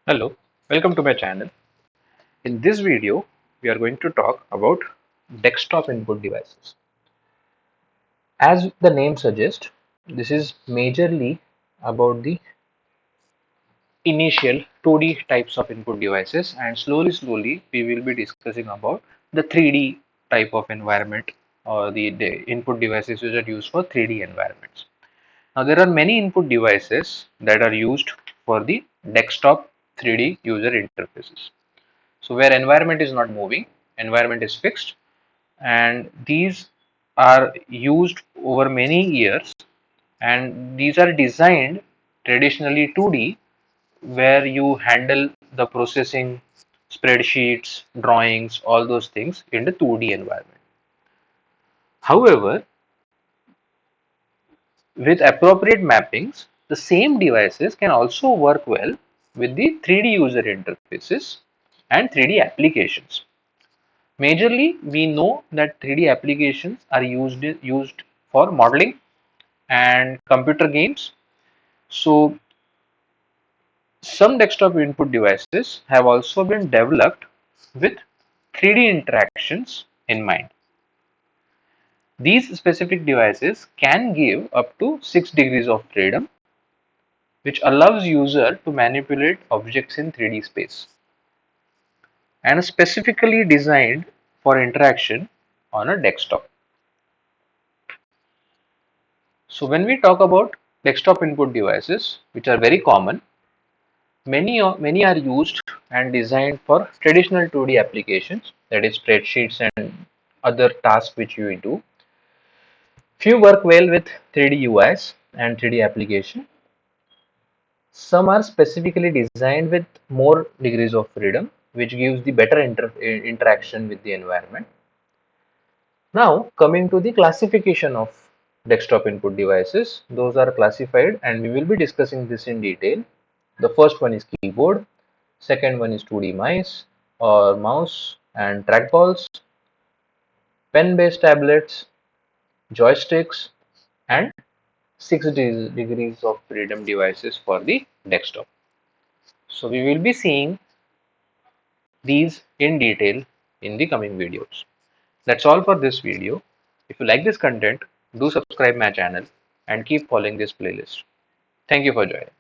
Hello, welcome to my channel. In this video, we are going to talk about desktop input devices. As the name suggests, this is majorly about the initial 2D types of input devices, and slowly we will be discussing about the 3D type of environment or the input devices which are used for 3D environments. Now there are many input devices that are used for the desktop 3D user interfaces. So where environment is not moving, environment is fixed, and these are used over many years, and these are designed traditionally 2D, where you handle the processing, spreadsheets, drawings, all those things in the 2D environment. However, with appropriate mappings, the same devices can also work well with the 3D user interfaces and 3D applications. Majorly, we know that 3D applications are used for modeling and computer games. So, some desktop input devices have also been developed with 3D interactions in mind. These specific devices can give up to 6 degrees of freedom, which allows user to manipulate objects in 3D space, and are specifically designed for interaction on a desktop. So when we talk about desktop input devices, which are very common, many are used and designed for traditional 2D applications, that is spreadsheets and other tasks which you do. Few work well with 3D UIs and 3D application. Some are specifically designed with more degrees of freedom, which gives the better interaction with the environment. Now, coming to the classification of desktop input devices, those are classified and we will be discussing this in detail. The first one is keyboard, second one is 2D mice or mouse and trackballs, pen-based tablets, joysticks, and 6 degrees of freedom devices for the desktop. So we will be seeing these in detail in the coming videos. That's all for this video. If you like this content, do subscribe my channel and keep following this playlist. Thank you for joining.